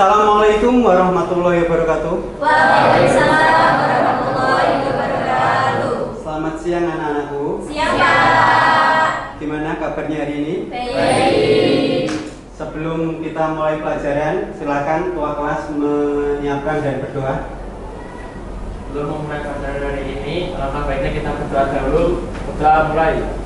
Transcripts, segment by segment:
Assalamualaikum warahmatullahi wabarakatuh. Waalaikumsalam warahmatullahi wabarakatuh. Selamat siang anak-anakku. Siang Pak. Gimana kabarnya hari ini? Baik. Sebelum kita mulai pelajaran, silakan ketua kelas menyiapkan dan berdoa. Sebelum memulai pelajaran hari ini, alangkah baiknya kita berdoa dahulu. Berdoa mulai.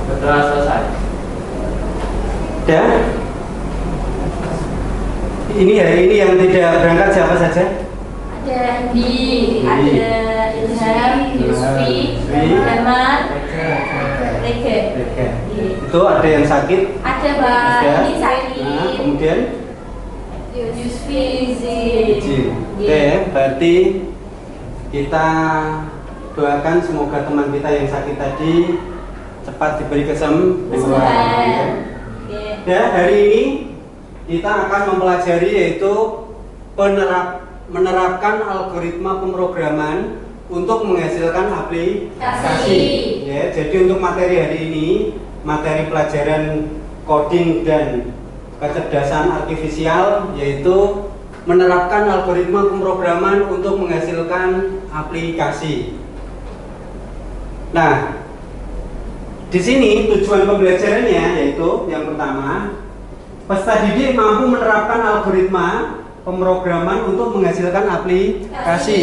Berdoa selesai. Ya. Ini hari ini yang tidak berangkat siapa saja? Ada Andi, ada Ilham, Yusfi, Damar, Rege. Itu ada yang sakit? Ada Pak, ini sakit. Nah, kemudian Yusfi izin. Oke, berarti kita doakan semoga teman kita yang sakit tadi cepat diberi kesembuhan. Ya, hari ini kita akan mempelajari yaitu menerapkan algoritma pemrograman untuk menghasilkan aplikasi. Ya, jadi untuk materi hari ini, materi pelajaran coding dan kecerdasan artifisial yaitu menerapkan algoritma pemrograman untuk menghasilkan aplikasi. Nah, di sini tujuan pembelajarannya yaitu yang pertama, peserta didik mampu menerapkan algoritma pemrograman untuk menghasilkan aplikasi.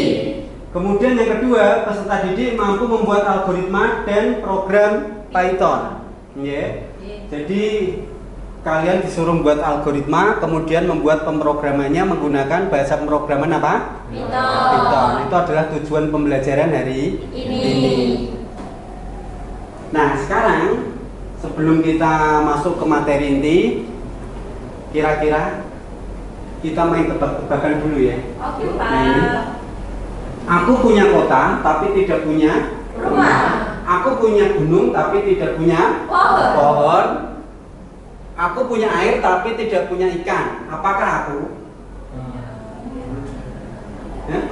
Kemudian yang kedua, peserta didik mampu membuat algoritma dan program Python. Jadi kalian disuruh membuat algoritma, kemudian membuat pemrogramannya menggunakan bahasa pemrograman apa? Python. Itu adalah tujuan pembelajaran hari ini. Nah, sekarang sebelum kita masuk ke materi inti, kira-kira kita main tebak-tebakan dulu ya. Oke Pak. Aku punya kota tapi tidak punya Rumah. Aku punya gunung tapi tidak punya pohon. Aku punya air tapi tidak punya ikan. Apakah aku?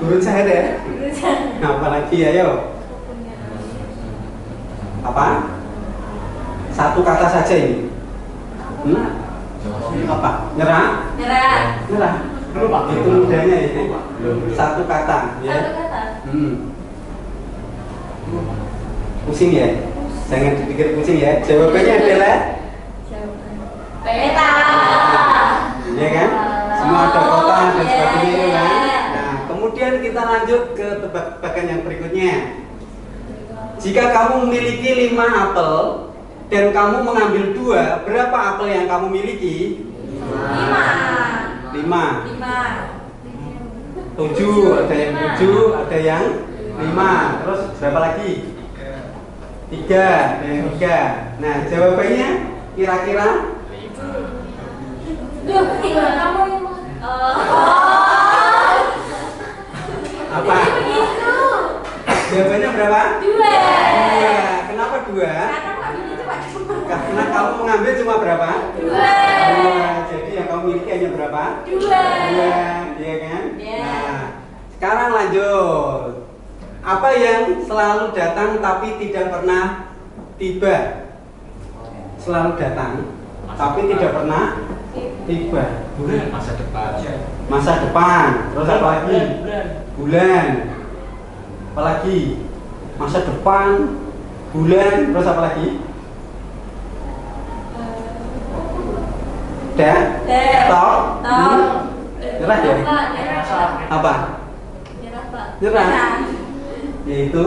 Guru saya ya. Apalagi ayo. Apa? Satu kata saja ini. Apa? Nyerah? Nyerah. Itu mudahnya itu. Satu kata. Ya. Satu kata. Pusing ya? Jangan dipikir pusing ya. Jawabannya adalah Peta. ya kan? Semua ada kota dan sebagainya itu kan. Nah, kemudian kita lanjut ke tebak-tebakan yang berikutnya. Jika kamu memiliki 5 apel dan kamu mengambil 2, berapa apel yang kamu miliki? 5. 7, ada yang 7, ada yang 5. Terus berapa lagi? 3, ada yang 3. Nah, jawabannya kira-kira apa? Jawabannya berapa? 2. Kenapa 2? Karena kamu mengambil cuma berapa? 2. Jadi yang kamu miliki hanya berapa? 2. Iya kan? Nah, sekarang lanjut. Apa yang selalu datang tapi tidak pernah tiba? Selalu datang tapi tidak pernah tiba. Masa depan. Masa depan. Terus apa lagi? Bulan. Apalagi? Masa depan, bulan, terus apa lagi? Stop. Nyerah ya? Apa? Nyerah. Yaitu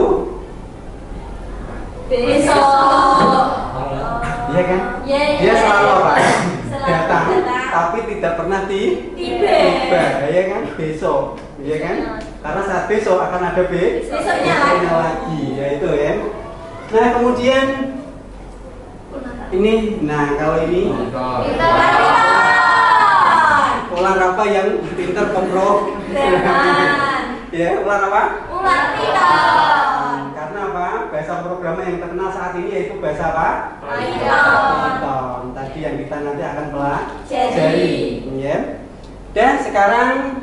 besok. Iya kan? Dia selalu apa? Datang, tapi tidak pernah tiba. Iya kan? Besok. Iya kan? Karena saat besok akan ada besoknya lagi, yaitu ya. Nah, kemudian ini, nah kalau ini ular apa yang pintar pemrograman? Ya, ular apa? Ular Python. Karena apa? Bahasa programmer yang terkenal saat ini yaitu bahasa apa? Python. Tadi yang kita nanti akan pelajari. Ya. Dan sekarang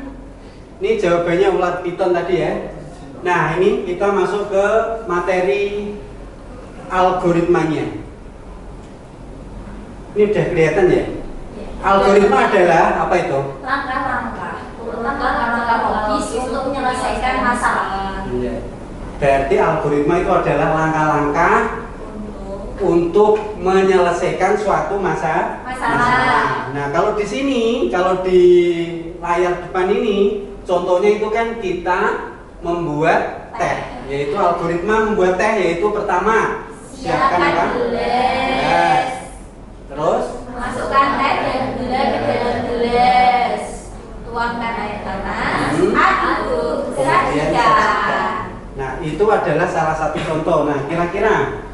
ini jawabannya ular Python tadi ya. Nah, ini kita masuk ke materi algoritmanya. Ini udah kelihatan ya? Algoritma adalah apa itu? Langkah-langkah logis untuk menyelesaikan masalah. Iya. Berarti algoritma itu adalah langkah-langkah untuk menyelesaikan suatu masalah. Nah, kalau di sini, kalau di layar depan ini, contohnya itu kan kita membuat teh, yaitu algoritma membuat teh, yaitu pertama siapkan apa? Gelas. Terus Masukkan teh dan gula ke dalam gelas. Tuangkan air panas. Aduk. Sajikan. Nah, itu adalah salah satu contoh. Nah, kira-kira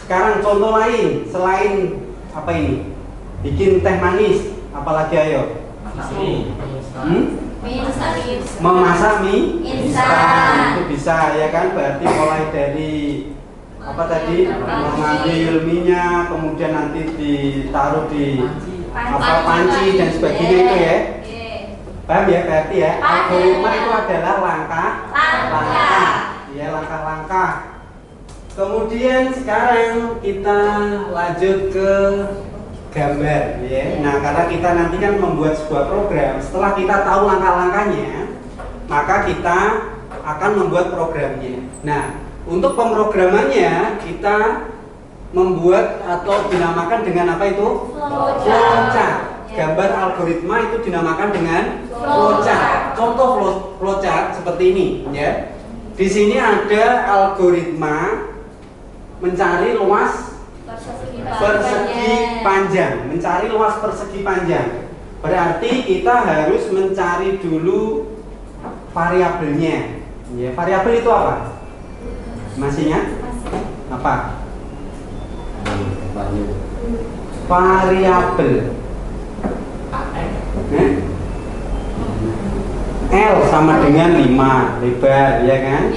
sekarang contoh lain selain apa ini? Bikin teh manis, apalagi ayo? Memasak mie instan. Itu bisa ya kan? Berarti mulai dari apa tadi? Mengambil minyak, kemudian nanti ditaruh di panci dan sebagainya itu ya. Paham ya? Berarti ya, algoritma itu adalah langkah. Ya, langkah-langkah. Kemudian sekarang kita lanjut ke gambar ya. Nah, karena kita nanti kan membuat sebuah program, setelah kita tahu langkah-langkahnya, maka kita akan membuat programnya. Nah, untuk pemrogramannya kita membuat atau dinamakan dengan apa itu? Flowchart. Gambar algoritma itu dinamakan dengan flowchart. Contoh flowchart seperti ini ya. Di sini ada algoritma mencari luas persegi panjang, mencari luas persegi panjang. Berarti kita harus mencari dulu variabelnya. Ya, variabel itu apa? Masih ingat? Apa? Variabel. L sama dengan 5 lebar, ya kan?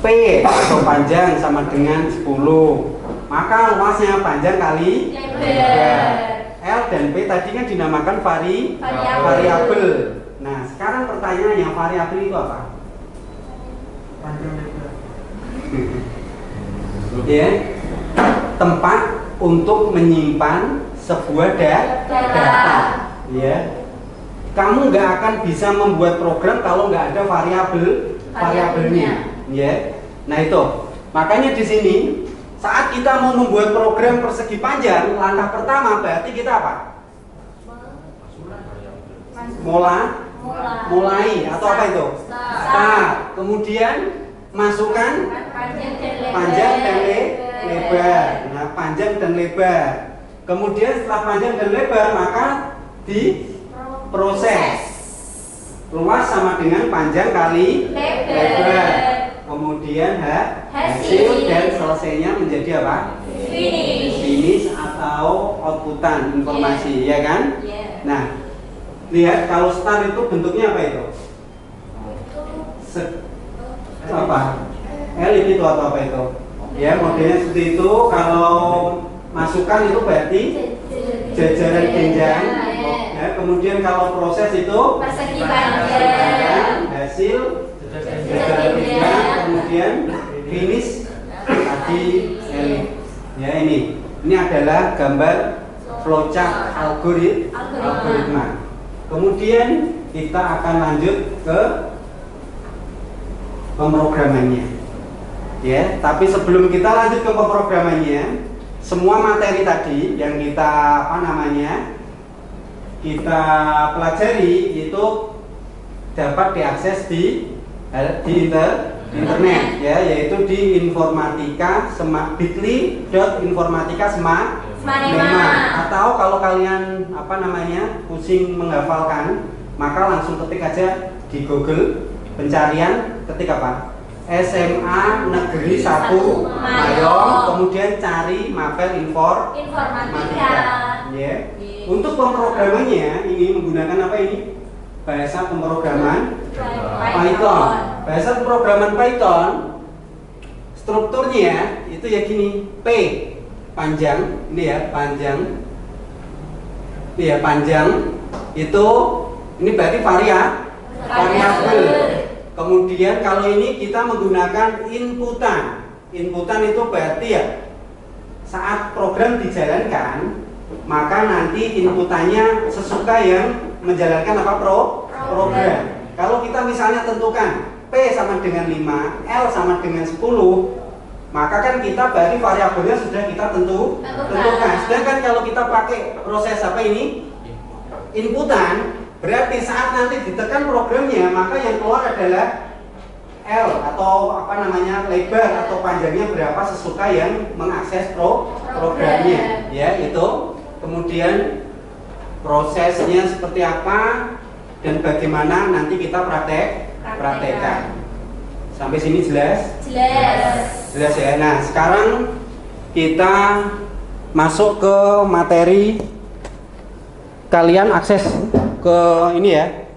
P atau panjang sama dengan 10. Maka luasnya panjang kali lebar. L dan P tadi kan dinamakan variabel. Nah, sekarang pertanyaannya, variabel itu apa? Panjang lebar. Ya, tempat untuk menyimpan sebuah data. Ya, kamu nggak akan bisa membuat program kalau nggak ada variabelnya. Ya, nah itu makanya di sini saat kita mau membuat program persegi panjang, langkah pertama berarti kita apa? Mulai atau apa itu? Start. Kemudian masukkan panjang dan lebar. Nah, panjang dan lebar. Kemudian setelah panjang dan lebar maka diproses. Luas sama dengan panjang kali lebar. Kemudian hasil dan selesainya menjadi apa? Finish atau outputan informasi, ya kan? Nah, lihat kalau start itu bentuknya apa itu? Apa? Elip itu atau apa itu? Ya, modelnya seperti itu. Kalau masukkan itu berarti jajaran jenjang. Ya, kemudian kalau proses itu persegi panjang, hasil jajaran jenjang, kemudian finish tadi elip. Ya, ini adalah gambar flowchart algoritma. Kemudian kita akan lanjut ke pemrogramannya. Ya, tapi sebelum kita lanjut ke pemrogramannya, semua materi tadi yang kita kita pelajari itu dapat diakses di internet ya, yaitu di informatika bit.ly.informatika atau kalau kalian pusing menghafalkan, maka langsung ketik aja di Google pencarian, ketik apa? SMA Negeri 1 Mayong, kemudian cari Mapel Informatika. Ya. Untuk pemrogramannya ini menggunakan apa ini? Bahasa pemrograman Python. Bahasa pemrograman Python strukturnya itu ya gini, P panjang, ini ya panjang. Ini ya panjang. Itu ini berarti variabel. Kemudian kalau ini kita menggunakan inputan. Inputan itu berarti ya saat program dijalankan maka nanti inputannya sesuka yang menjalankan apa program. Kalau kita misalnya tentukan P sama dengan 5, L sama dengan 10, maka kan kita berarti variabelnya sudah kita tentukan. Sedangkan kalau kita pakai proses apa ini? Inputan, berarti saat nanti ditekan programnya, maka yang keluar adalah L atau apa namanya lebar atau panjangnya berapa sesuka yang mengakses programnya, ya itu. Kemudian prosesnya seperti apa dan bagaimana nanti kita praktekkan. Sampai sini jelas? Jelas ya. Nah, sekarang kita masuk ke materi. Kalian akses ke ini ya,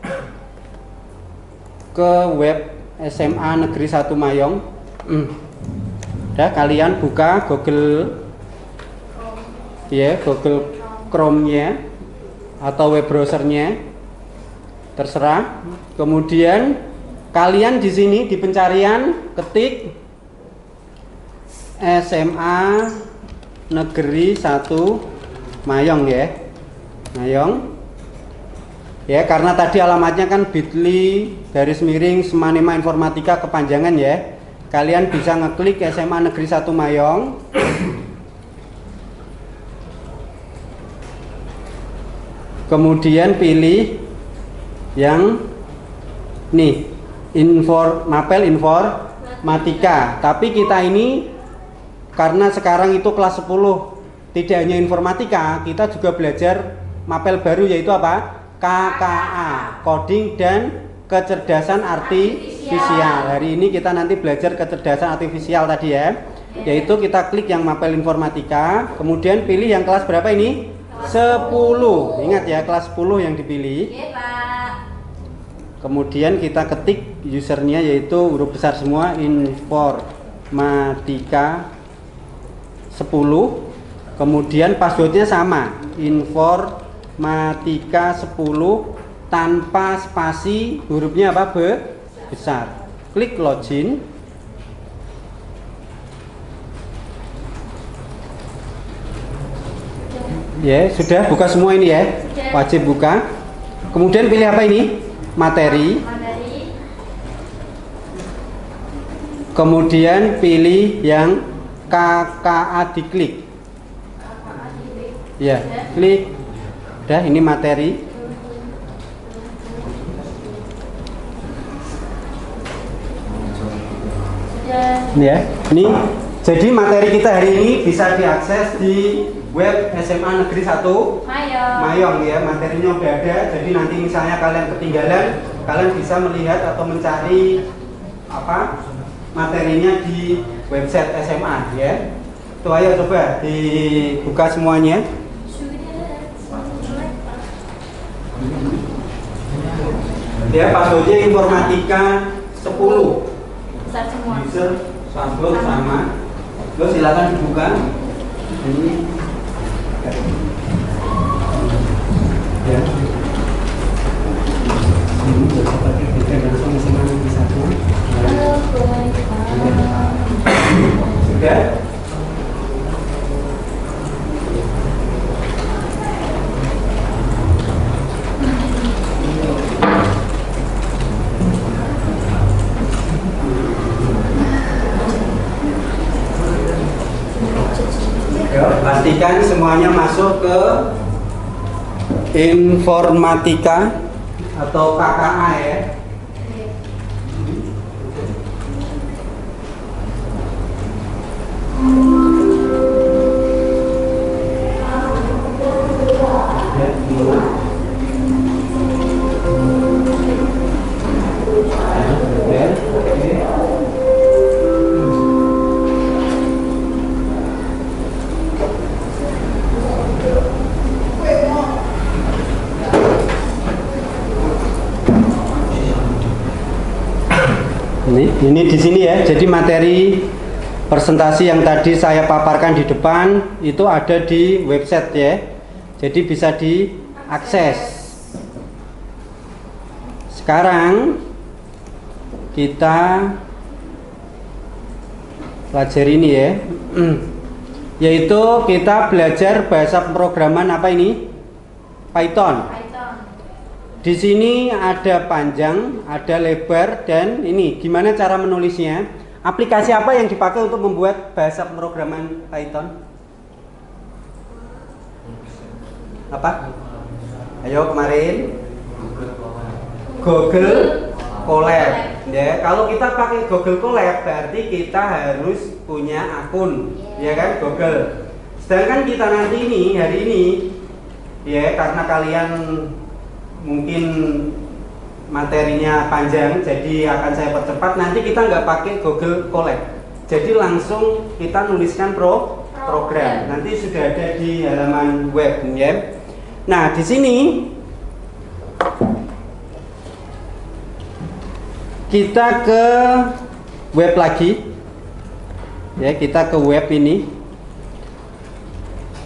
ke web SMA Negeri 1 Mayong. Udah, kalian buka Google ya, Google Chrome-nya atau web browsernya, terserah. Kemudian kalian di sini di pencarian ketik SMA Negeri 1 Mayong ya. Mayong ya, karena tadi alamatnya kan bit.ly/Semanima Informatika kepanjangan ya. Kalian bisa ngeklik SMA Negeri 1 Mayong. Kemudian pilih yang nih, Mapel Informatika. Tapi kita ini karena sekarang itu kelas 10, tidak hanya informatika, kita juga belajar mapel baru yaitu apa? KKA, coding dan kecerdasan artifisial. Hari ini kita nanti belajar kecerdasan artifisial tadi ya. Yaitu kita klik yang mapel informatika, kemudian pilih yang kelas berapa ini? 10. Ingat ya, kelas 10 yang dipilih. Kemudian kita ketik usernya yaitu huruf besar semua, informatika 10. Kemudian passwordnya sama, informatika 10 tanpa spasi, hurufnya apa? Besar. Klik login. Ya, sudah buka semua ini ya. Wajib buka. Kemudian pilih apa ini? Materi. Kemudian pilih yang KKA, diklik. Ya, klik. Udah, ini materi. Ya, ini jadi materi kita hari ini bisa diakses di web SMA Negeri 1 Mayong ya. Materinya udah ada. Jadi nanti misalnya kalian ketinggalan, kalian bisa melihat atau mencari apa materinya di website SMA ya. Tuh, ayo coba dibuka semuanya. Ya, passwordnya informatika 10. Besar semua. User password sama. Lo silakan dibuka. Ini ya. Ini seperti kita langsung masing-masing di satu. Sudah. Pastikan semuanya masuk ke informatika atau KKA ya. Ini di sini ya. Jadi materi presentasi yang tadi saya paparkan di depan itu ada di website ya. Jadi bisa diakses. Sekarang kita pelajari ini ya. Yaitu kita belajar bahasa pemrograman apa ini? Python. Di sini ada panjang, ada lebar, dan ini gimana cara menulisnya? Aplikasi apa yang dipakai untuk membuat bahasa pemrograman Python? Apa? Ayo kemarin Google Colab. Ya, kalau kita pakai Google Colab berarti kita harus punya akun, ya kan, Google. Sedangkan kita nanti ini hari ini, ya karena kalian mungkin materinya panjang, jadi akan saya percepat. Nanti kita nggak pakai Google Colab, jadi langsung kita nuliskan program. Nanti sudah ada di halaman web, ya. Nah, di sini kita ke web lagi, ya kita ke web ini.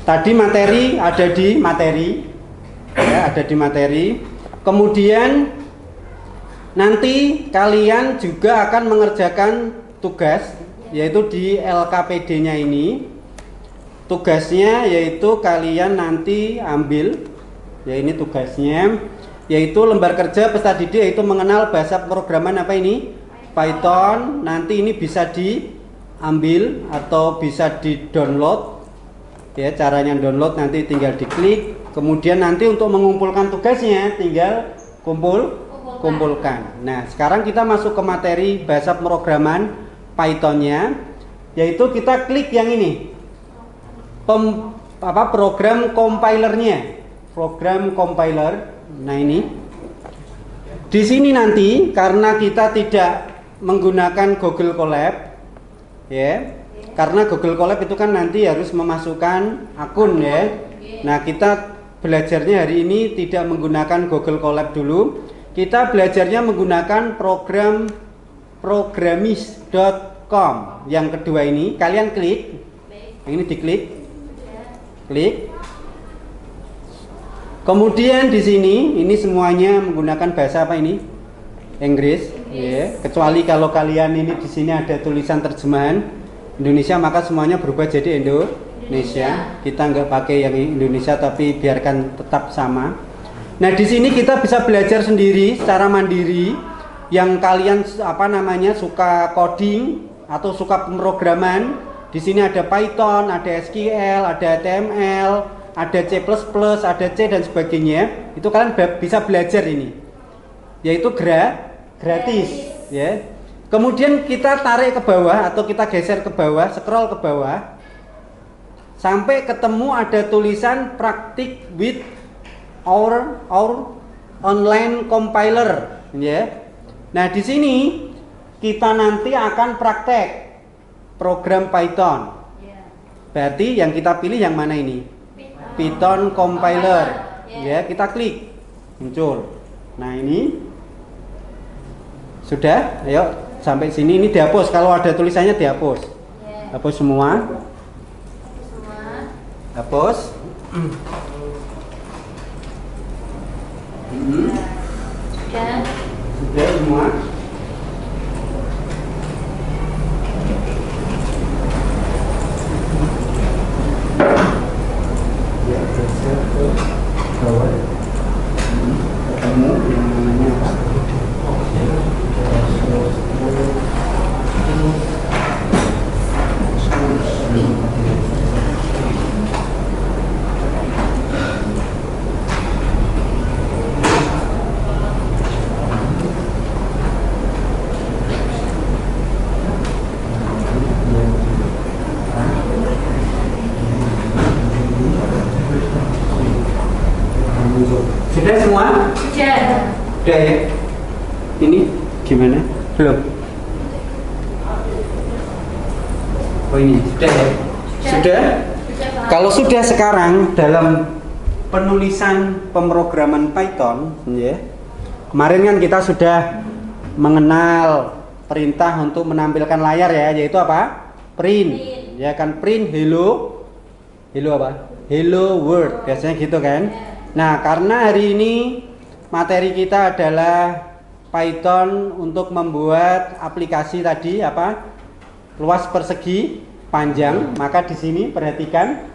Tadi materi ada di materi. Ya, ada di materi. Kemudian nanti kalian juga akan mengerjakan tugas, yaitu di LKPD-nya ini. Tugasnya yaitu kalian nanti ambil, ya ini tugasnya, yaitu lembar kerja peserta didik, yaitu mengenal bahasa pemrograman apa ini? Python. Nanti ini bisa diambil atau bisa di-download. Ya, caranya download nanti tinggal diklik. Kemudian nanti untuk mengumpulkan tugasnya tinggal kumpulkan. Nah, sekarang kita masuk ke materi bahasa pemrograman Python-nya, yaitu kita klik yang ini. Program compilernya. Program compiler. Nah, ini. Di sini nanti karena kita tidak menggunakan Google Colab, ya. Karena Google Colab itu kan nanti harus memasukkan akun, ya. Nah, kita belajarnya hari ini tidak menggunakan Google Colab dulu. Kita belajarnya menggunakan program programmis.com. Yang kedua ini kalian klik. Yang ini diklik. Klik. Kemudian di sini ini semuanya menggunakan bahasa apa ini? Inggris. Ya. Kecuali kalau kalian ini di sini ada tulisan terjemahan Indonesia, maka semuanya berubah jadi Indonesia. Kita nggak pakai yang Indonesia, tapi biarkan tetap sama. Nah, di sini kita bisa belajar sendiri secara mandiri. Yang kalian suka coding atau suka pemrograman, di sini ada Python, ada SQL, ada HTML, ada C++, ada C dan sebagainya. Itu kalian bisa belajar ini. Yaitu gratis, ya. Kemudian kita tarik ke bawah atau kita geser ke bawah, scroll ke bawah, sampai ketemu ada tulisan praktik with our online compiler, ya. Nah, di sini kita nanti akan praktek program Python. Berarti yang kita pilih yang mana ini? Python compiler. Ya, kita klik, muncul. Nah, ini sudah. Ayo sampai sini ini dihapus. Kalau ada tulisannya dihapus. Hapus semua. Hapus. Sudah semua. Ya, geser ke bawah. Ketemu yang namanya apa? Sudah semua? Sudah ya? Ini gimana? Belum? Oh, ini sudah ya? Sudah? Kalau sudah sekarang dalam penulisan pemrograman Python, ya. Kemarin kan kita sudah mengenal perintah untuk menampilkan layar, ya, yaitu apa? Print. Ya kan, print hello. Hello apa? Hello world. Biasanya gitu kan? Nah, karena hari ini materi kita adalah Python untuk membuat aplikasi tadi apa? Luas persegi, panjang, maka di sini perhatikan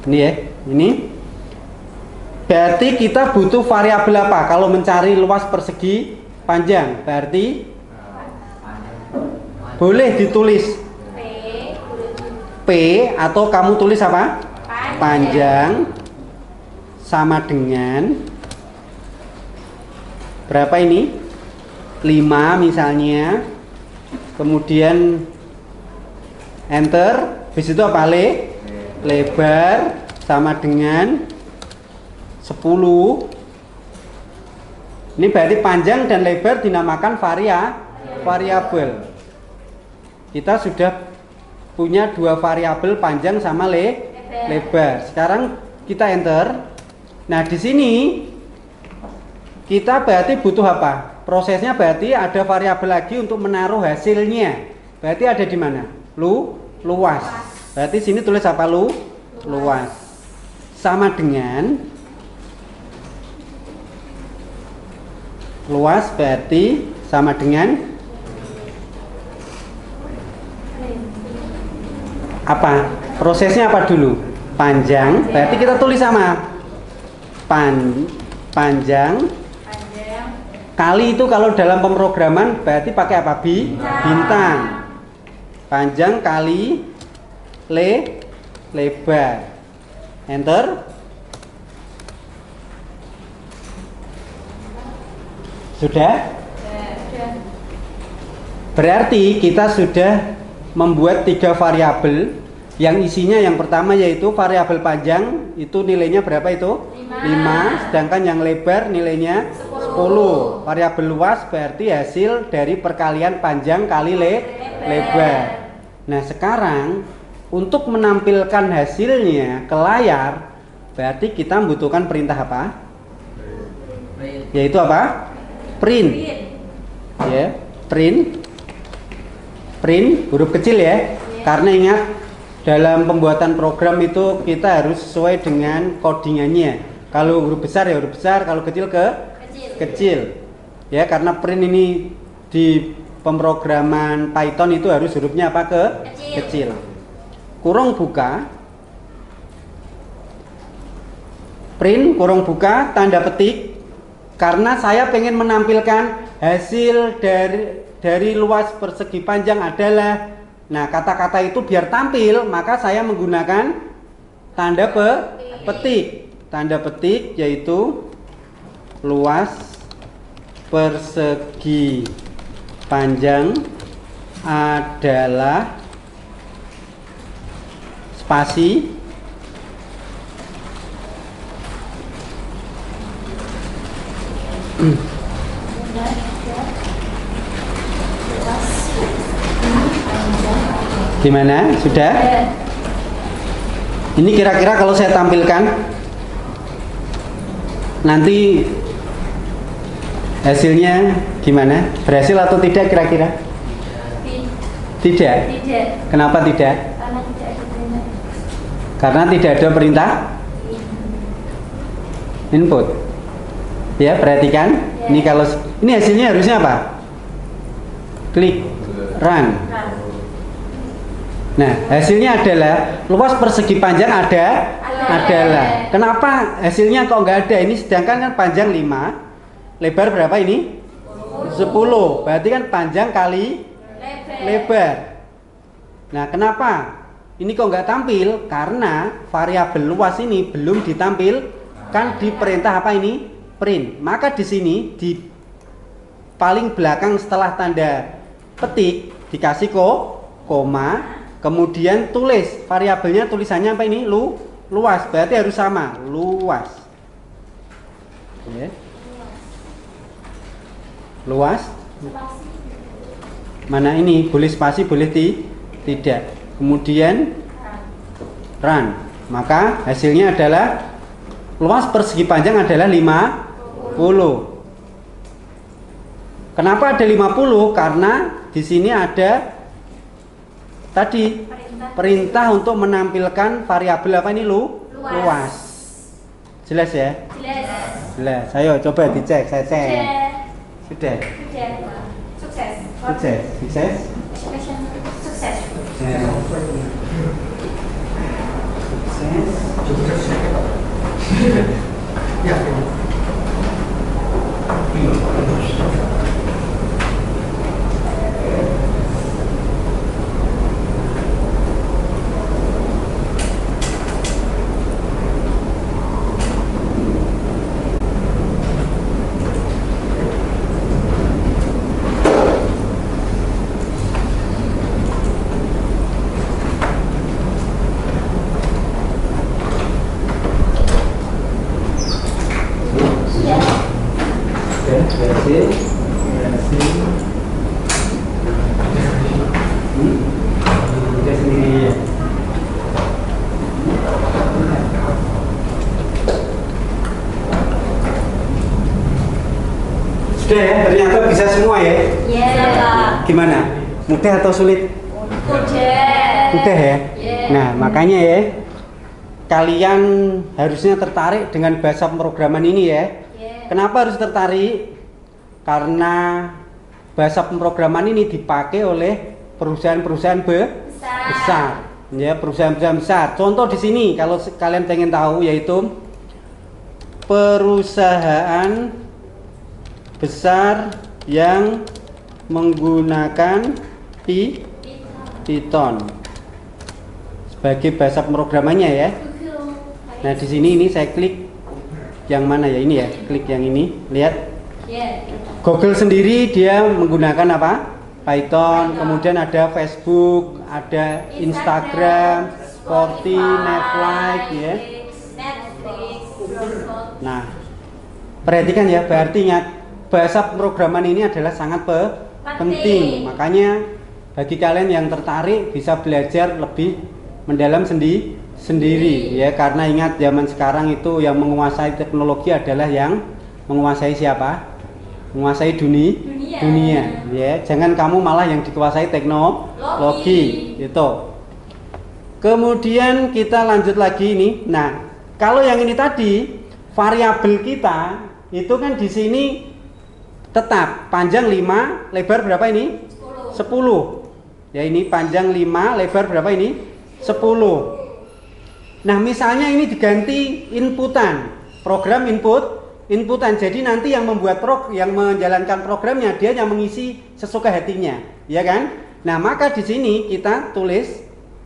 ini ya, ini berarti kita butuh variabel apa kalau mencari luas persegi panjang? Berarti boleh ditulis P atau kamu tulis apa? Panjang sama dengan berapa ini? 5 misalnya. Kemudian enter. Habis itu apa? Lebar sama dengan 10. Ini berarti panjang dan lebar dinamakan variabel. Kita sudah punya dua variabel panjang sama lebar. Sekarang kita enter. Nah, di sini kita berarti butuh apa? Prosesnya berarti ada variabel lagi untuk menaruh hasilnya. Berarti ada di mana? Luas. Berarti sini tulis apa? Luas. Sama dengan luas berarti sama dengan apa? Prosesnya apa dulu? Panjang. Berarti kita tulis sama panjang kali itu kalau dalam pemrograman berarti pakai apa? Bintang. Panjang kali lebar. Enter. Sudah? Berarti kita sudah membuat 3 variabel yang isinya yang pertama yaitu variabel panjang itu nilainya berapa itu? 5. Sedangkan yang lebar nilainya 10. Variabel luas berarti hasil dari perkalian panjang kali lebar. Nah, sekarang untuk menampilkan hasilnya ke layar berarti kita membutuhkan perintah apa? Yaitu apa? Print. Ya, print huruf kecil ya. Karena ingat dalam pembuatan program itu kita harus sesuai dengan codingannya. Kalau huruf besar ya huruf besar, kalau kecil kecil. Ya, karena print ini di pemrograman Python itu harus hurufnya apa? Kecil. Kurung buka. Print kurung buka tanda petik. Karena saya pengen menampilkan hasil dari luas persegi panjang adalah, nah kata-kata itu biar tampil, maka saya menggunakan tanda petik. Tanda petik yaitu luas persegi panjang adalah spasi gimana? Sudah? Ini kira-kira kalau saya tampilkan nanti hasilnya gimana? Berhasil atau tidak kira-kira? Tidak. Kenapa tidak? Karena tidak ada perintah input. Ya, perhatikan. Ini kalau ini hasilnya harusnya apa? Klik run. Nah, hasilnya adalah luas persegi panjang adalah. Kenapa hasilnya kok nggak ada? Ini sedangkan kan panjang 5, lebar berapa ini? 10. Berarti kan panjang kali lebar. Nah, kenapa ini kok nggak tampil? Karena variabel luas ini belum ditampilkan di perintah apa ini? Print. Maka di sini di paling belakang setelah tanda petik dikasih koma. Kemudian tulis variabelnya, tulisannya apa ini? Luas. Berarti harus sama, luas. Ya. Luas. Mana ini? Boleh spasi, boleh tidak. Kemudian run. Maka hasilnya adalah luas persegi panjang adalah 50. Kenapa ada 50? Karena di sini ada tadi perintah untuk menampilkan variabel apa ini? Luas. Jelas ya? Jelas. Jelas. Ayo coba dicek, saya cek. Sudah. Sukses. Sukses. Sukses. Expression sukses. Ya. Berhasil. Dia sendiri. Sudah ya, ternyata bisa semua ya. Iya, Pak. Gimana? Mudah atau sulit? Mudah. Mudah ya. Iya. Nah, makanya ya, kalian harusnya tertarik dengan bahasa pemrograman ini ya. Iya. Kenapa harus tertarik? Karena bahasa pemrograman ini dipakai oleh perusahaan-perusahaan besar. Ya, perusahaan-perusahaan besar. Contoh di sini kalau kalian pengen tahu yaitu perusahaan besar yang menggunakan Python sebagai bahasa pemrogramannya ya. Nah, di sini ini saya klik yang mana ya, ini ya, klik yang ini. Lihat. Iya. Google sendiri dia menggunakan apa? Python. Kemudian ada Facebook, ada Instagram, Sporty, Netflix ya. Netflix. Nah, perhatikan ya, berarti ingat bahasa pemrograman ini adalah sangat penting. Makanya bagi kalian yang tertarik bisa belajar lebih mendalam sendiri ya, karena ingat zaman sekarang itu yang menguasai teknologi adalah yang menguasai siapa? Menguasai dunia ya. Jangan kamu malah yang dikuasai teknologi itu. Kemudian kita lanjut lagi ini. Nah, kalau yang ini tadi variabel kita itu kan di sini tetap panjang 5, lebar berapa ini? 10. Ya, ini panjang 5, lebar berapa ini? 10. Nah, misalnya ini diganti inputan, program inputan. Jadi nanti yang membuat yang menjalankan programnya dia yang mengisi sesuka hatinya, ya kan? Nah, maka di sini kita tulis,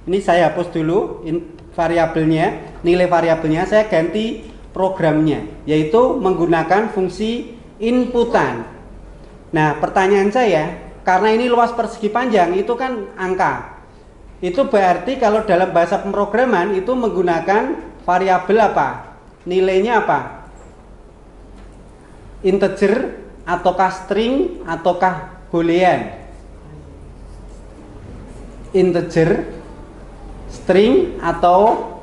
ini saya hapus dulu variabelnya, nilai variabelnya saya ganti programnya, yaitu menggunakan fungsi inputan. Nah, pertanyaan saya, karena ini luas persegi panjang itu kan angka. Itu berarti kalau dalam bahasa pemrograman itu menggunakan variabel apa? Nilainya apa? Integer ataukah string ataukah boolean? Integer, string atau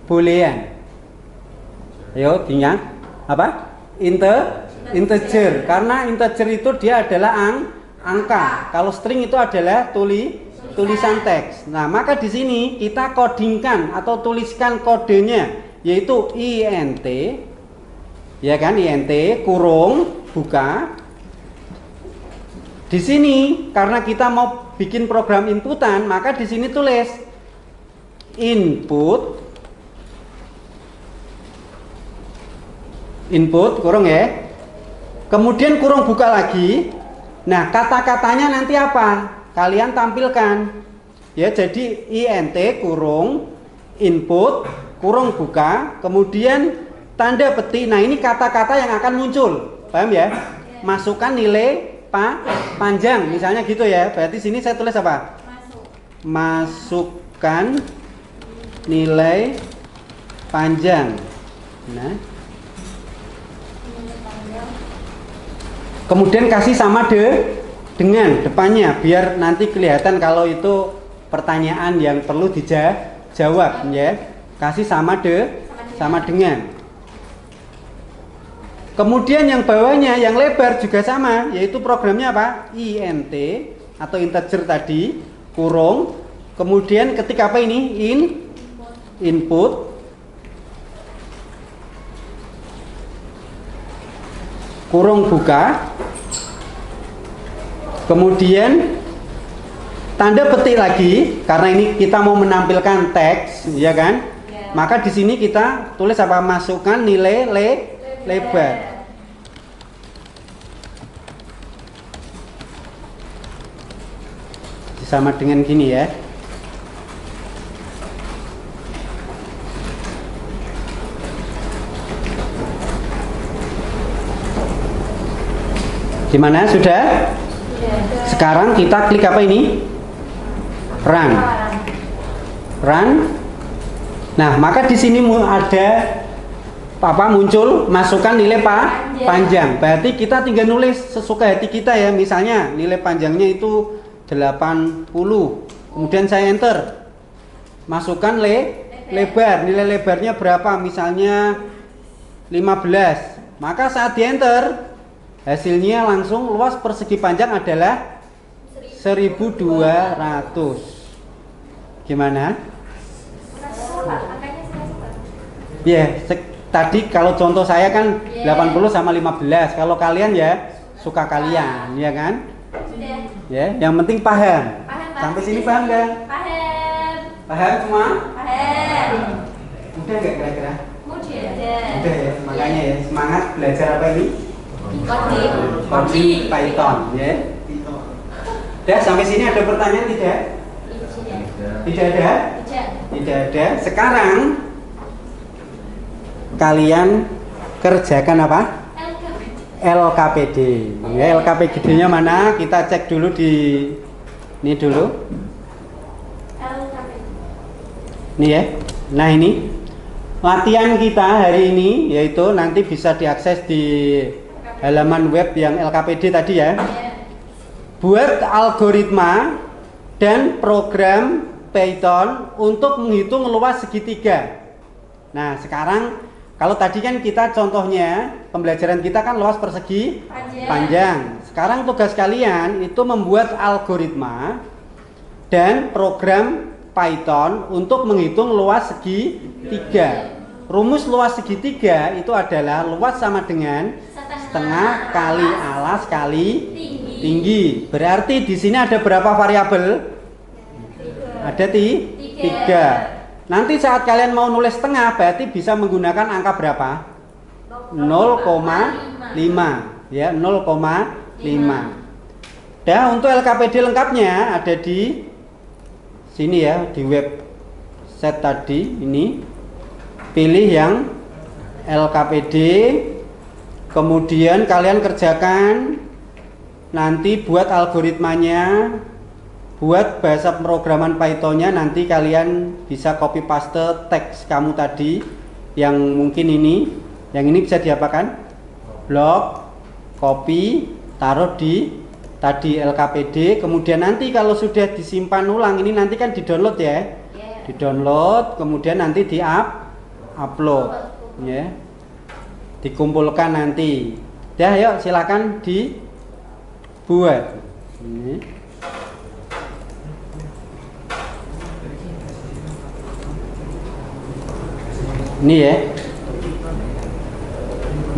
boolean? Ayo diingat apa? Integer. Karena integer itu dia adalah angka. Kalau string itu adalah tulisan teks. Nah, maka di sini kita codingkan atau tuliskan kodenya yaitu int, ya kan, int kurung buka. Di sini karena kita mau bikin program inputan, maka di sini tulis input kurung ya. Kemudian kurung buka lagi. Nah, kata-katanya nanti apa? Kalian tampilkan. Ya, jadi int kurung input kurung buka, kemudian tanda petik. Nah, ini kata-kata yang akan muncul. Paham ya? Masukkan nilai panjang misalnya gitu ya. Berarti sini saya tulis apa? Masukkan nilai panjang. Nah, kemudian kasih sama dengan depannya biar nanti kelihatan kalau itu pertanyaan yang perlu dijawab ya. Kasih sama dengan. Kemudian yang bawahnya yang lebar juga sama, yaitu programnya apa? int atau integer tadi kurung. Kemudian ketik apa ini? Input. Kurung buka. Kemudian tanda petik lagi karena ini kita mau menampilkan teks, ya kan? Ya. Maka di sini kita tulis apa? Masukkan nilai lebar. Sama dengan gini ya. Gimana? Sudah? Sekarang kita klik apa ini? Run. Run. Nah, maka di sini ada apa muncul masukkan nilai panjang. Berarti kita tinggal nulis sesuka hati kita ya. Misalnya nilai panjangnya itu 80. Kemudian saya enter. Masukkan lebar. Nilai lebarnya berapa? Misalnya 15. Maka saat di enter hasilnya langsung luas persegi panjang adalah 1200. Gimana? Ya, tadi kalau contoh saya kan 80 sama 15. Kalau kalian ya suka kalian, ya kan? Ya, yang penting paham. Sampai sini paham nggak? Paham. Paham semua? Paham. Udah nggak kira-kira? Mudah. Udah ya, makanya ya semangat belajar apa ini? Coding Python, ya. Udah sampai sini ada pertanyaan tidak? Tidak ada? Tidak ada. Sekarang kalian kerjakan apa? LKPD. Ya, LKPD-nya mana? Kita cek dulu di ini dulu. Nih ya. Nah, ini latihan kita hari ini yaitu nanti bisa diakses di halaman web yang LKPD tadi ya. Buat algoritma dan program Python untuk menghitung luas segitiga. Nah, sekarang kalau tadi kan kita contohnya pembelajaran kita kan luas persegi panjang. Sekarang tugas kalian itu membuat algoritma dan program Python untuk menghitung luas segitiga. Rumus luas segitiga itu adalah luas sama dengan setengah kali alas kali tinggi. Berarti di sini ada berapa variabel? Ada 3. Nanti saat kalian mau nulis setengah berarti bisa menggunakan angka berapa? 0,5 ya, 0,5. Dan untuk LKPD lengkapnya ada di sini ya, di website tadi ini. Pilih yang LKPD, kemudian kalian kerjakan, nanti buat algoritmanya, buat bahasa pemrograman Pythonnya, nanti kalian bisa copy paste teks kamu tadi yang mungkin ini, yang ini bisa diapakan? Blok, copy, taruh di tadi LKPD, kemudian nanti kalau sudah disimpan ulang ini nanti kan di-download ya. Di-download, kemudian nanti di-upload ya. Dikumpulkan nanti. Dah, yuk silakan dibuat. Ini ya.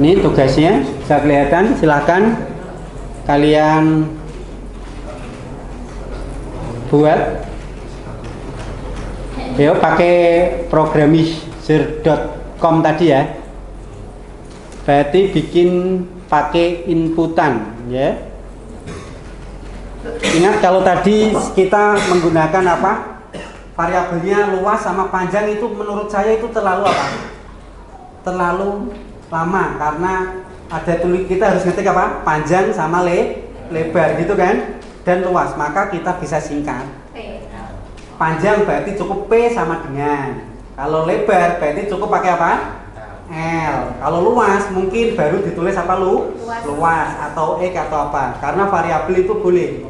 Ini tugasnya, bisa kelihatan. Silakan kalian buat. Yuk pakai programizer.com tadi ya. Berarti bikin pakai inputan ya. Ingat kalau tadi kita menggunakan apa? Variabelnya luas sama panjang itu menurut saya itu terlalu apa? Terlalu lama karena ada tulis kita harus ngetik apa? Panjang sama lebar gitu kan? Dan luas, maka kita bisa singkat. Panjang berarti cukup P sama dengan. Kalau lebar berarti cukup pakai apa? L. Kalau luas mungkin baru ditulis apa luas atau X atau apa. Karena variabel itu boleh.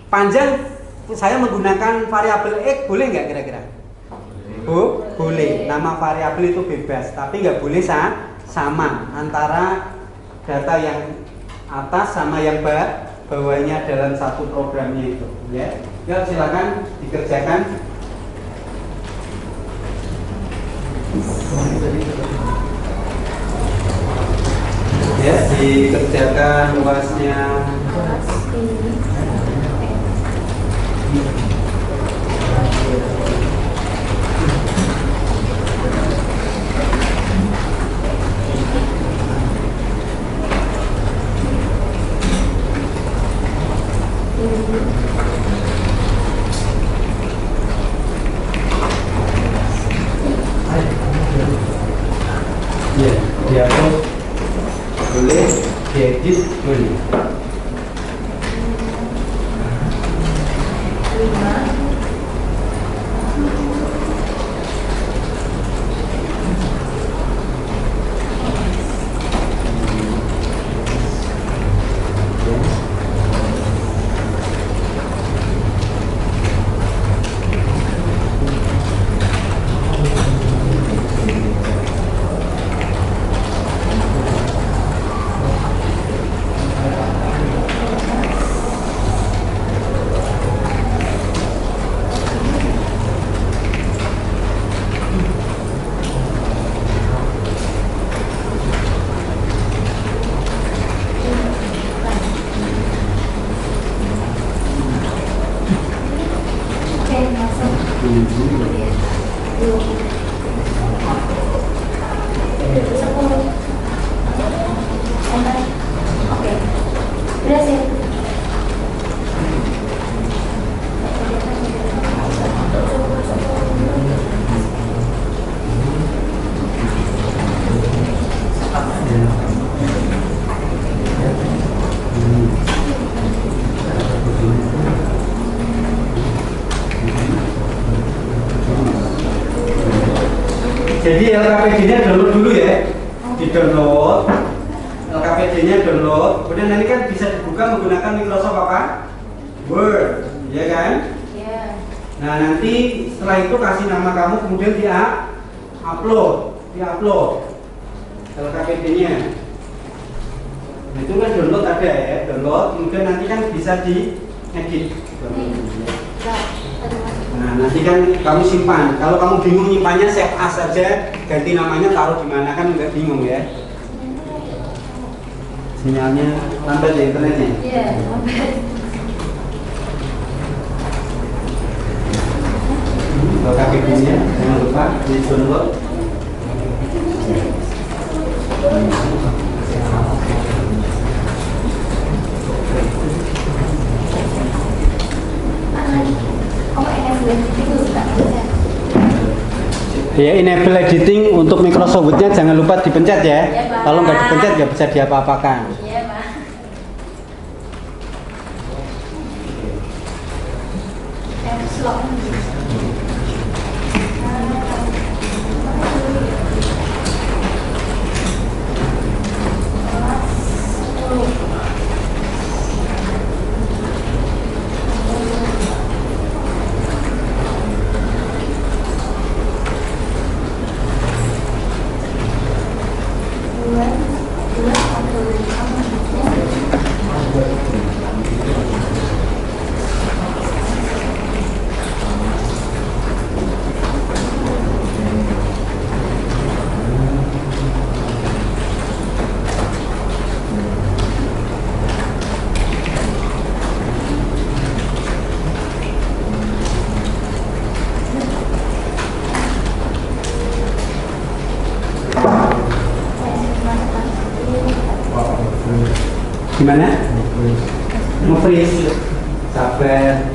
Panjang saya menggunakan variabel X boleh nggak kira-kira? Boleh. Nama variabel itu bebas, tapi nggak boleh sama antara data yang atas sama yang bawahnya dalam satu programnya itu. Ya, yuk silakan dikerjakan. Ya, dikerjakan luasnya Ya, dihapus boleh, diedit boleh. 5. Oke, masuk. 10. Oke. Udah sih. Jadi LKPD-nya download dulu ya, di download, LKPD-nya download, kemudian nanti kan bisa dibuka menggunakan Microsoft apa? Word, ya kan? Ya. Nah nanti setelah itu kasih nama kamu, kemudian dia upload LKPD-nya. Nah, itu kan download ada ya, download, kemudian nanti kan bisa diedit. Nah nanti kan kamu simpan. Kalau kamu bingung nyimpannya, save as saja, ganti namanya, taruh di mana, kan nggak bingung ya. Sinyalnya lambat ya internetnya. Iya, lambat. LKPD-nya jangan lupa di download. Ya, enable editing untuk Microsoft Word-nya jangan lupa dipencet ya. Ya, Pak. Kalau nggak dipencet nggak bisa diapa-apakan. Iya, Pak. Caps lock. Gimana? Nge-freeze. Sabar.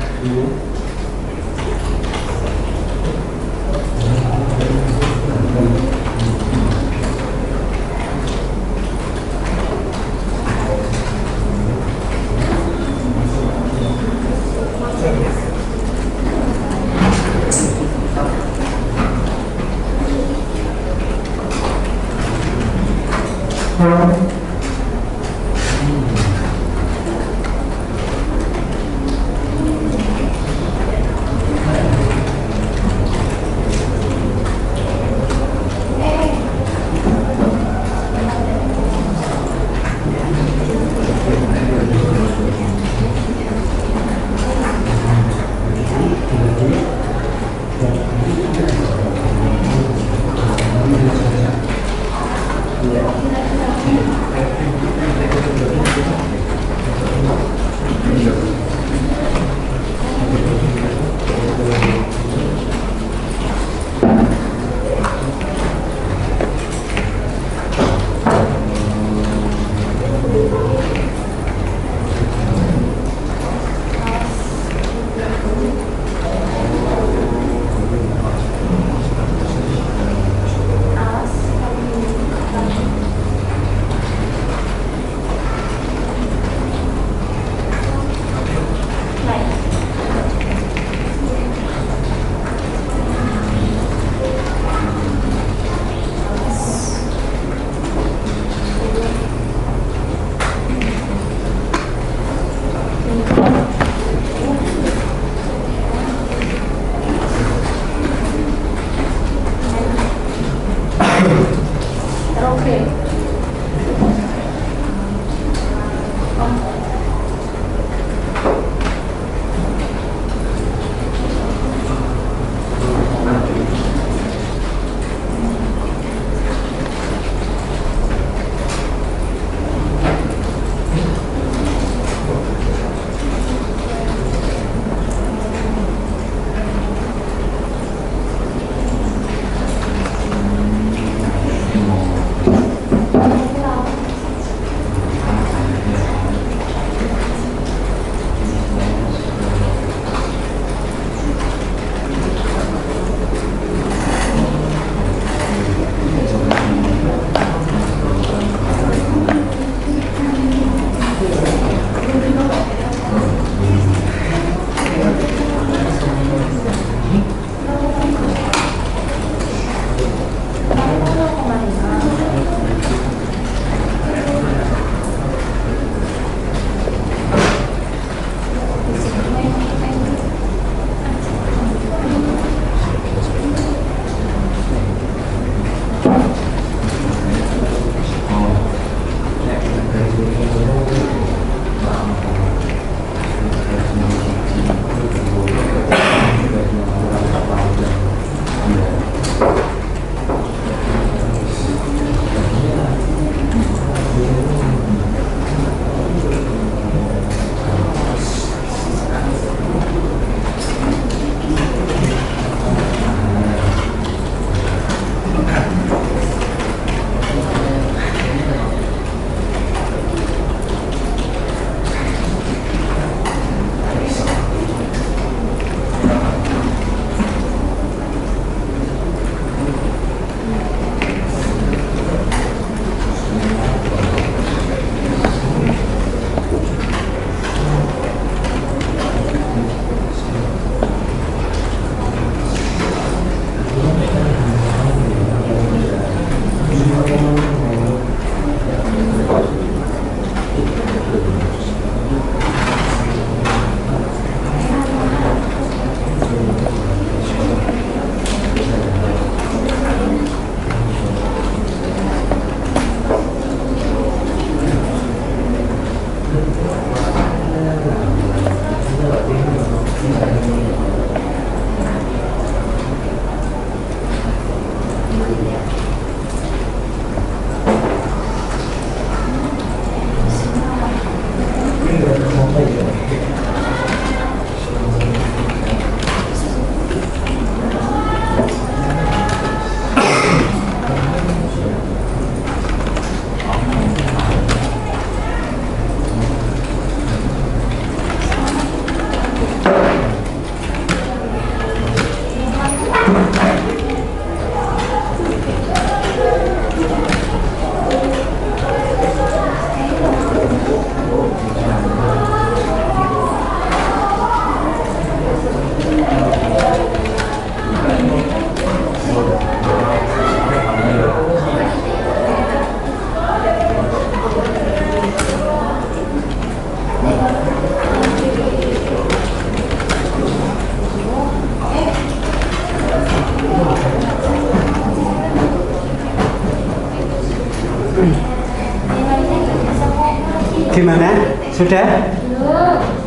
Gimana? Sudah?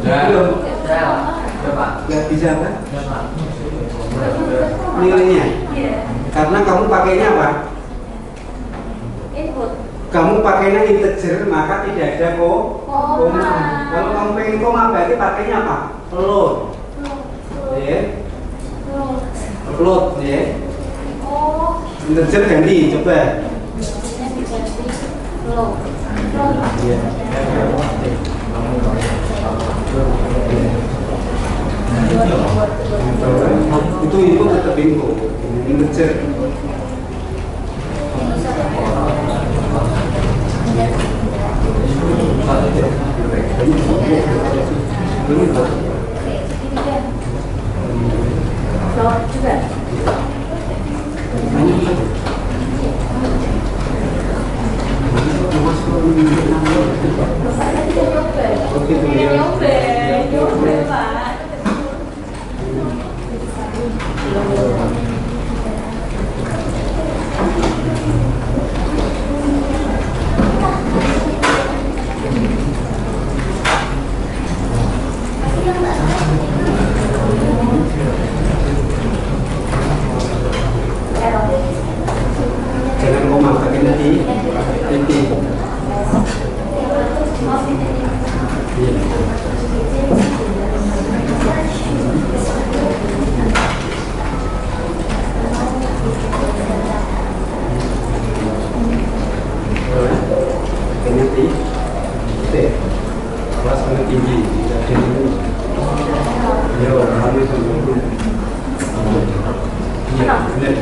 Belum? Pak. Nggak bisa apa? Pak. Nilainya? Iya. Karena kamu pakainya apa? Input. Kamu pakainya integer, maka tidak ada koma. Kalau kamu pengen koma, berarti pakainya apa? Float. Ya. Float, ya. Oh. Integer ganti, coba. Low. Iya. Itu info tetap info. Integer. Low juga. Begitu ya. Nyoba, Pak. Jangan koma, pakai nanti titik. Nanti, kelas sangat tinggi, ya, harus dulu. Iya, benar.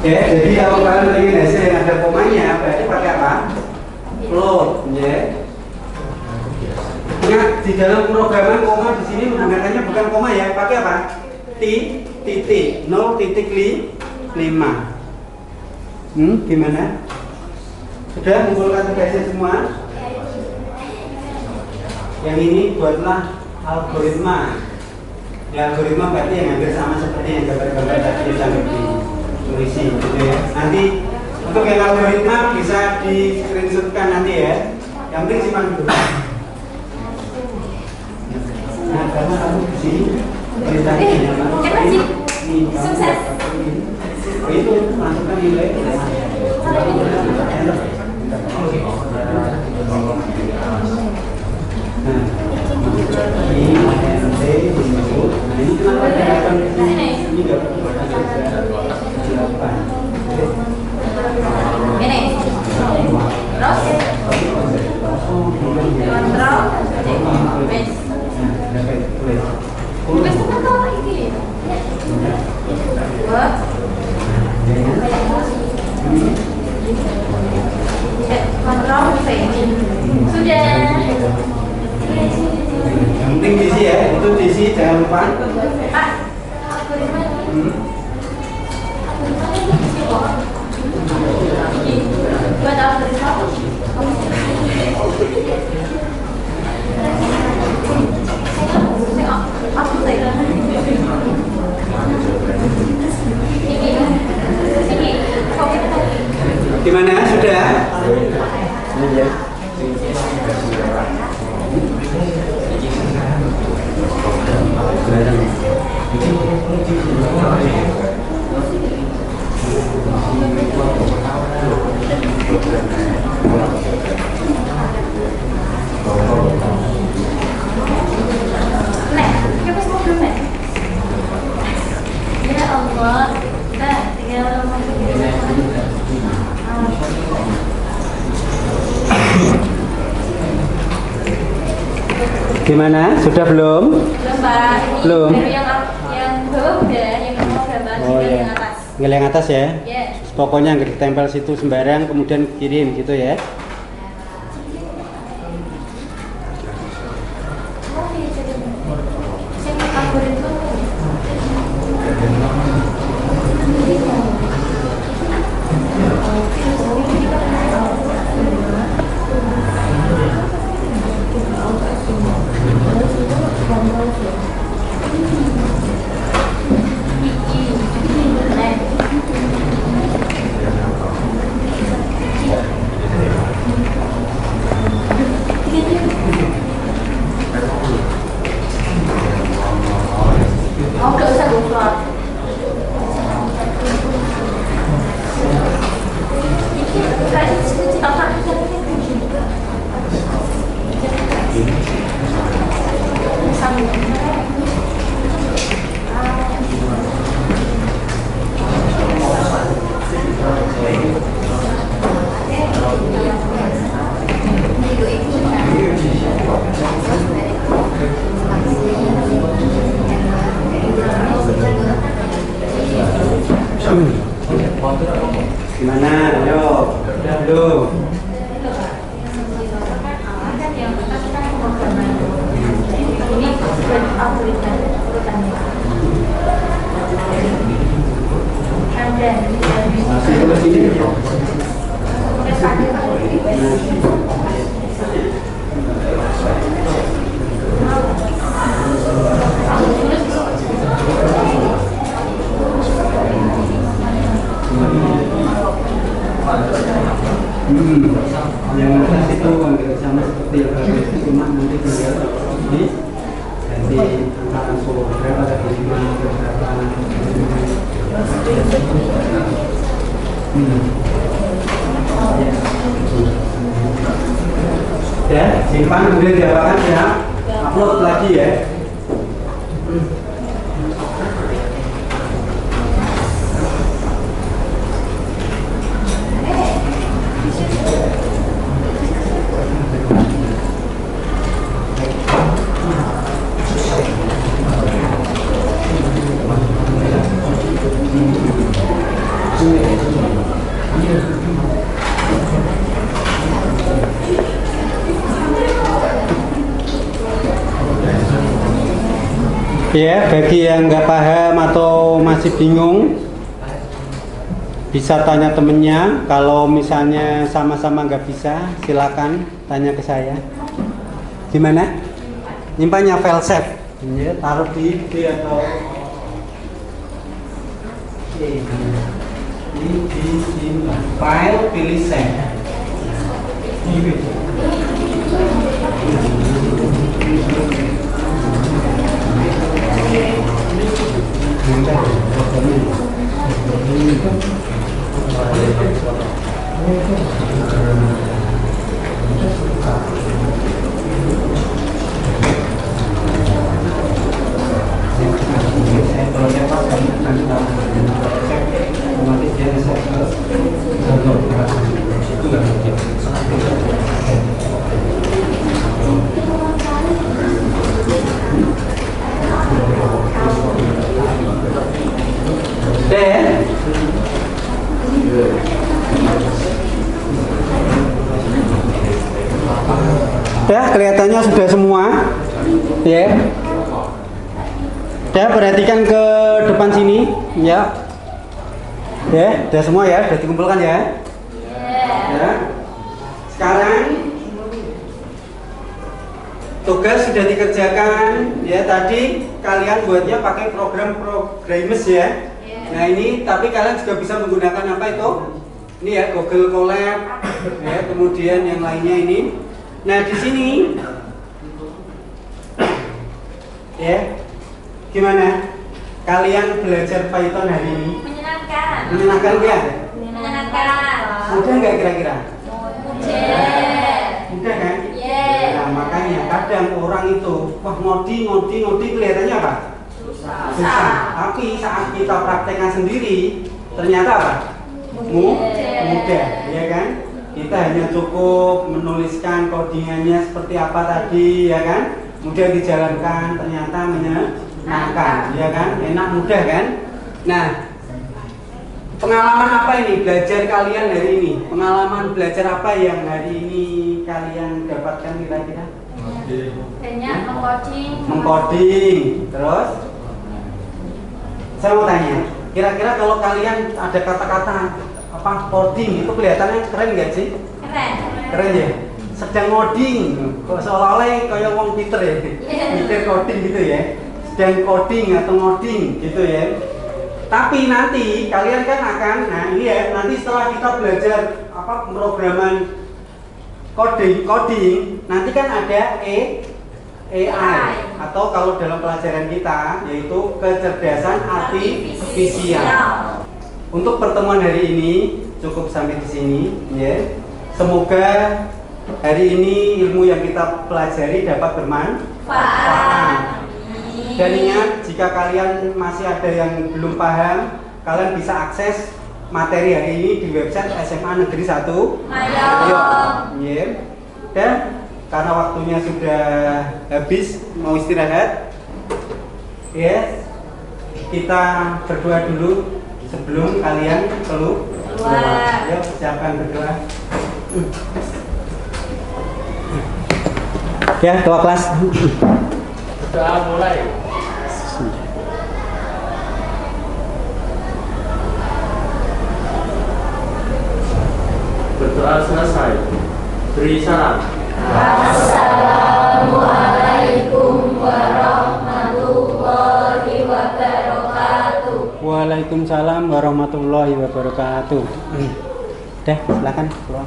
Ya, jadi kalau kalian ingin hasil yang ada komanya, berarti pakai apa? Float, ya. Ingat di dalam pemrograman koma di sini menggunakannya bukan koma ya, pakai apa? Titik 0.5. Gimana? Sudah mengumpulkan tugasnya semua? Yang ini buatlah algoritma. Ya, algoritma berarti yang hampir sama seperti yang gambar-gambar tadi yang ditulis gitu ya. Nanti untuk yang algoritma bisa di screenshotkan nanti ya. Yang penting simpan dulu. Nah, karena kamu di sini ceritanya Sukses. Itu masukkan nilai. Ini kenapa dikatakan ini nggak Ini. Terus. Kontrol. Bes itu kan ini. Buat. Kontrol V. Sudah. Yang penting diisi ya, itu diisi jangan lupa. Pak. Buat algoritma. Gimana? Sudah? Ya Allah, kita tinggal Gimana? Sudah belum? Mbak, Belum. yang bawah Tinggal yang atas ya. Yes. Pokoknya nggak ditempel situ sembarang, kemudian kirim gitu ya. Gimana? Ayo, dulu. Masih ke sini. Yang atas itu hampir sama seperti yang tadi, cuma nanti tinggal ini ganti angka langsung berapa tadi 5 berapa. Ya, simpan kemudian diapakan ya, upload lagi ya. Ya, bagi yang nggak paham atau masih bingung, bisa tanya temennya. Kalau misalnya sama-sama nggak bisa, silakan tanya ke saya. Gimana? Nyimpannya file save, ya, taruh di atau di file, pilih save. Ya, kelihatannya sudah semua. Ya. Ya, perhatikan ke depan sini, ya. Ya, sudah semua ya, sudah dikumpulkan ya. Ya. Sekarang tugas sudah dikerjakan, ya. Tadi kalian buatnya pakai program Programmes ya. Nah, ini tapi kalian juga bisa menggunakan apa itu? Ini ya, Google Colab, ya, kemudian yang lainnya ini. Nah, di sini ya, gimana kalian belajar Python hari ini? Menyenangkan. Menyenangkan ya? Menyenangkan. Mudah nggak kira-kira? Mudah. Mudah kan? Yeah. Nah, makanya kadang orang itu, wah ngodi kelihatannya apa? Susah. Tapi saat kita praktekkan sendiri, ternyata apa? Mudah, ya kan? Kita hanya cukup menuliskan codingannya seperti apa tadi, ya kan? Mudah dijalankan, ternyata menyenangkan, ya kan? Enak, mudah kan? Nah, Pengalaman apa ini belajar kalian hari ini? Pengalaman belajar apa yang hari ini kalian dapatkan kira-kira? Banyak mengcoding. Mengcoding. Terus? Saya mau tanya, kira-kira kalau kalian ada kata-kata apa coding itu kelihatannya keren nggak sih? Keren. Keren ya? Sedang ngoding, kok seolah-olah kayak wong Peter ya? Peter coding gitu ya? Sedang coding atau ngoding gitu ya? Tapi nanti kalian kan akan, nah ini ya, nanti setelah kita belajar apa pemrograman coding, nanti kan ada AI atau kalau dalam pelajaran kita yaitu kecerdasan artifisial. Untuk pertemuan hari ini cukup sampai di sini, ya. Semoga hari ini ilmu yang kita pelajari dapat bermanfaat. Dan ingat, jika kalian masih ada yang belum paham, kalian bisa akses materi hari ini di website SMA Negeri 1 Mayong. Dan karena waktunya sudah habis, mau istirahat, ya, kita berdoa dulu sebelum kalian keluar. Yuk, siapkan berdoa. Ya, ketua kelas. Doa mulai. Berdoa selesai. Beri salam. Assalamualaikum warahmatullahi wabarakatuh. Waalaikumsalam warahmatullahi wabarakatuh. Deh, silakan keluar.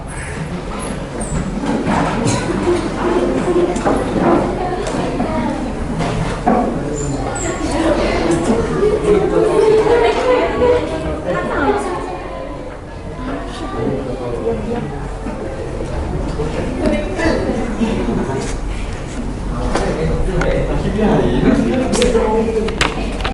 Akhirnya